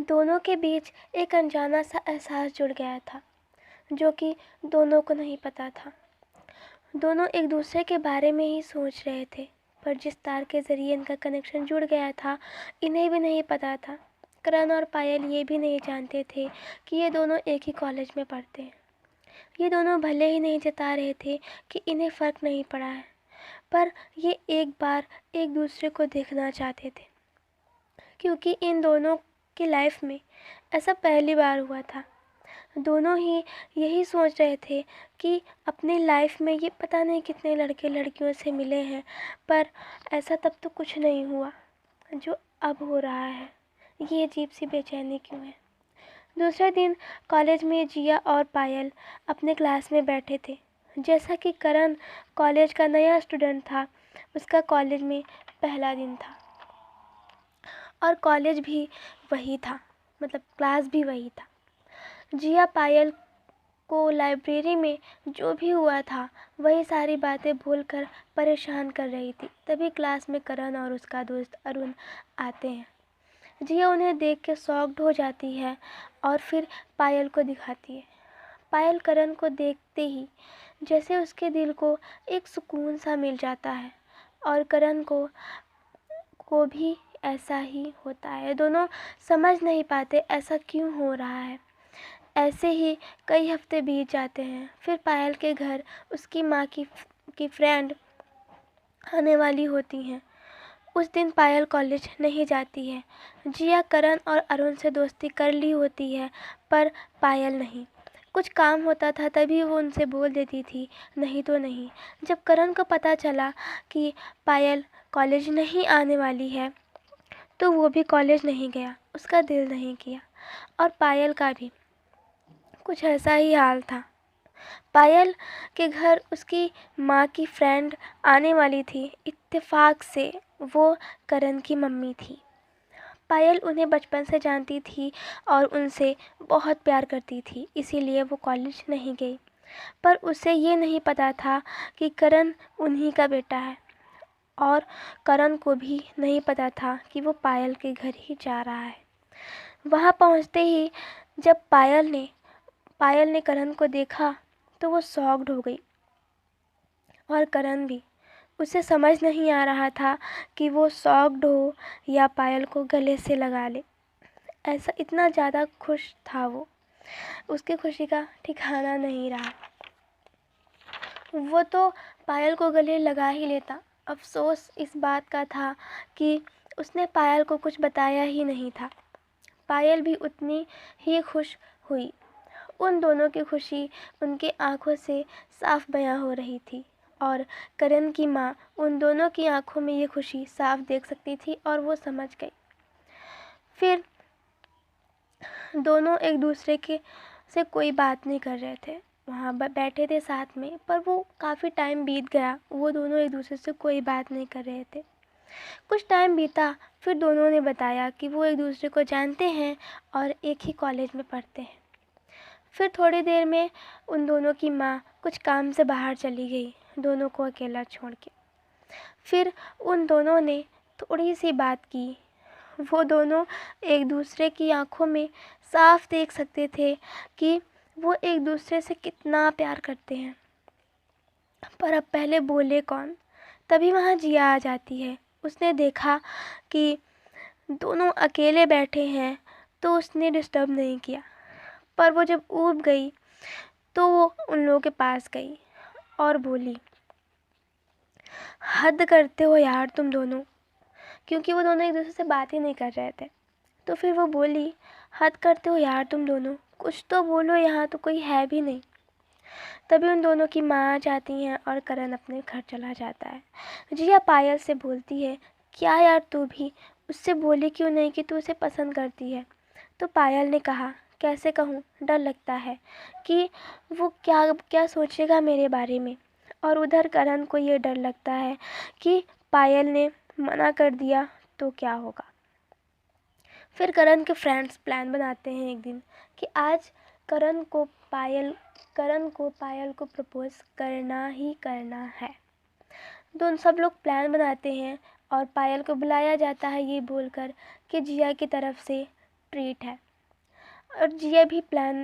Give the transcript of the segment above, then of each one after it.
दोनों के बीच एक अनजाना सा एहसास जुड़ गया था, जो कि दोनों को नहीं पता था। दोनों एक दूसरे के बारे में ही सोच रहे थे, पर जिस तार के ज़रिए इनका कनेक्शन जुड़ गया था, इन्हें भी नहीं पता था। करण और पायल ये भी नहीं जानते थे कि ये दोनों एक ही कॉलेज में पढ़ते हैं। ये दोनों भले ही नहीं जता रहे थे कि इन्हें फ़र्क नहीं पड़ा है, पर ये एक बार एक दूसरे को देखना चाहते थे, क्योंकि इन दोनों की लाइफ में ऐसा पहली बार हुआ था। दोनों ही यही सोच रहे थे कि अपनी लाइफ में ये पता नहीं कितने लड़के लड़कियों से मिले हैं, पर ऐसा तब तो कुछ नहीं हुआ जो अब हो रहा है। ये अजीब सी बेचैनी क्यों है। दूसरे दिन कॉलेज में जिया और पायल अपने क्लास में बैठे थे। जैसा कि करण कॉलेज का नया स्टूडेंट था, उसका कॉलेज में पहला दिन था और कॉलेज भी वही था, मतलब क्लास भी वही था। जिया पायल को लाइब्रेरी में जो भी हुआ था वही सारी बातें भूलकर परेशान कर रही थी। तभी क्लास में करण और उसका दोस्त अरुण आते हैं। जिया उन्हें देख के शॉक्ड हो जाती है और फिर पायल को दिखाती है। पायल करण को देखते ही जैसे उसके दिल को एक सुकून सा मिल जाता है और करण को भी ऐसा ही होता है। दोनों समझ नहीं पाते ऐसा क्यों हो रहा है। ऐसे ही कई हफ्ते बीत जाते हैं। फिर पायल के घर उसकी माँ की फ्रेंड आने वाली होती हैं। उस दिन पायल कॉलेज नहीं जाती है। जिया करण और अरुण से दोस्ती कर ली होती है, पर पायल नहीं। कुछ काम होता था तभी वो उनसे बोल देती थी, नहीं तो नहीं। जब करण को पता चला कि पायल कॉलेज नहीं आने वाली है, तो वो भी कॉलेज नहीं गया, उसका दिल नहीं किया। और पायल का भी कुछ ऐसा ही हाल था। पायल के घर उसकी माँ की फ्रेंड आने वाली थी। इत्तेफाक से वो करण की मम्मी थी। पायल उन्हें बचपन से जानती थी और उनसे बहुत प्यार करती थी, इसीलिए वो कॉलेज नहीं गई। पर उसे ये नहीं पता था कि करण उन्हीं का बेटा है, और करण को भी नहीं पता था कि वो पायल के घर ही जा रहा है। वहाँ पहुँचते ही जब पायल ने करण को देखा तो वो शॉक्ड हो गई, और करण भी। उसे समझ नहीं आ रहा था कि वो शॉक्ड हो या पायल को गले से लगा ले। ऐसा इतना ज़्यादा खुश था वो, उसकी खुशी का ठिकाना नहीं रहा। वो तो पायल को गले लगा ही लेता। अफसोस इस बात का था कि उसने पायल को कुछ बताया ही नहीं था। पायल भी उतनी ही खुश हुई। उन दोनों की खुशी उनकी आंखों से साफ बयां हो रही थी, और करण की माँ उन दोनों की आंखों में ये खुशी साफ देख सकती थी और वो समझ गई। फिर दोनों एक दूसरे के से कोई बात नहीं कर रहे थे। वहाँ बैठे थे साथ में, पर वो काफ़ी टाइम बीत गया, वो दोनों एक दूसरे से कोई बात नहीं कर रहे थे। कुछ टाइम बीता, फिर दोनों ने बताया कि वो एक दूसरे को जानते हैं और एक ही कॉलेज में पढ़ते हैं। फिर थोड़ी देर में उन दोनों की माँ कुछ काम से बाहर चली गई, दोनों को अकेला छोड़ के। फिर उन दोनों ने थोड़ी सी बात की। वो दोनों एक दूसरे की आंखों में साफ देख सकते थे कि वो एक दूसरे से कितना प्यार करते हैं। पर अब पहले बोले कौन। तभी वहाँ जिया आ जाती है। उसने देखा कि दोनों अकेले बैठे हैं तो उसने डिस्टर्ब नहीं किया, पर वो जब ऊब गई तो वो उन लोगों के पास गई और बोली, हद करते हो यार तुम दोनों। क्योंकि वो दोनों एक दूसरे से बात ही नहीं कर रहे थे। तो फिर वो बोली, हद करते हो यार तुम दोनों, कुछ तो बोलो, यहाँ तो कोई है भी नहीं। तभी उन दोनों की माँ आ जाती हैं और करण अपने घर चला जाता है। जिया पायल से बोलती है, क्या यार तू भी उससे बोली क्यों नहीं कि तू उसे पसंद करती है। तो पायल ने कहा, कैसे कहूँ, डर लगता है कि वो क्या क्या सोचेगा मेरे बारे में। और उधर करण को ये डर लगता है कि पायल ने मना कर दिया तो क्या होगा। फिर करण के फ्रेंड्स प्लान बनाते हैं एक दिन कि आज करण को पायल को प्रपोज करना ही करना है। दोनों सब लोग प्लान बनाते हैं और पायल को बुलाया जाता है ये बोलकर कि जिया की तरफ से ट्रीट है। और जिया भी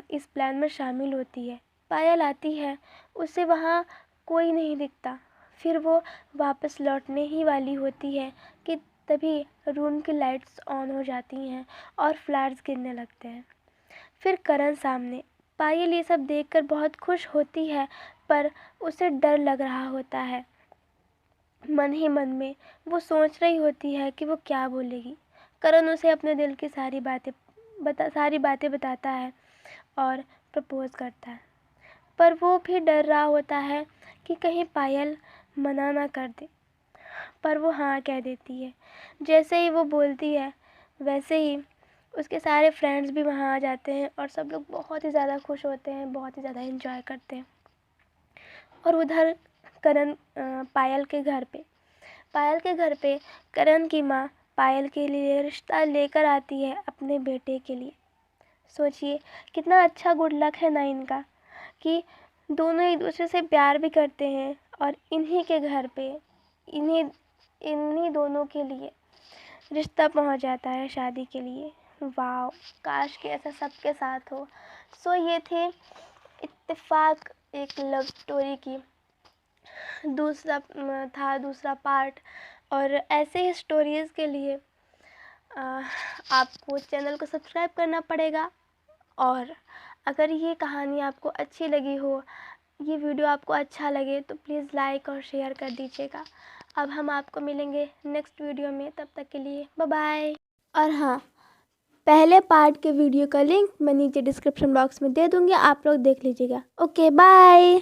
इस प्लान में शामिल होती है। पायल आती है, उसे वहाँ कोई नहीं दिखता। फिर वो वापस लौटने ही वाली होती है कि तभी रूम की लाइट्स ऑन हो जाती हैं और फ्लावर्स गिरने लगते हैं। फिर करण सामने। पायल ये सब देखकर बहुत खुश होती है, पर उसे डर लग रहा होता है। मन ही मन में वो सोच रही होती है कि वो क्या बोलेगी। करण उसे अपने दिल की सारी बातें बताता है और प्रपोज करता है, पर वो भी डर रहा होता है कि कहीं पायल मना ना कर दे। पर वो हाँ कह देती है। जैसे ही वो बोलती है वैसे ही उसके सारे फ्रेंड्स भी वहाँ आ जाते हैं और सब लोग बहुत ही ज़्यादा खुश होते हैं, बहुत ही ज़्यादा एंजॉय करते हैं। और उधर करण पायल के घर पे करण की माँ पायल के लिए रिश्ता लेकर आती है अपने बेटे के लिए। सोचिए कितना अच्छा गुड लक है ना इनका कि दोनों एक दूसरे से प्यार भी करते हैं और इन्हीं के घर पे इन्हीं दोनों के लिए रिश्ता पहुंच जाता है शादी के लिए। वाह, काश कि ऐसा सबके साथ हो। सो ये थे इत्तेफाक एक लव स्टोरी की दूसरा पार्ट। और ऐसे ही स्टोरीज़ के लिए आपको चैनल को सब्सक्राइब करना पड़ेगा। और अगर ये कहानी आपको अच्छी लगी हो, ये वीडियो आपको अच्छा लगे तो प्लीज़ लाइक और शेयर कर दीजिएगा। अब हम आपको मिलेंगे नेक्स्ट वीडियो में, तब तक के लिए बाय बाय। और हाँ, पहले पार्ट के वीडियो का लिंक मैं नीचे डिस्क्रिप्शन बॉक्स में दे दूँगी, आप लोग देख लीजिएगा। Okay bye.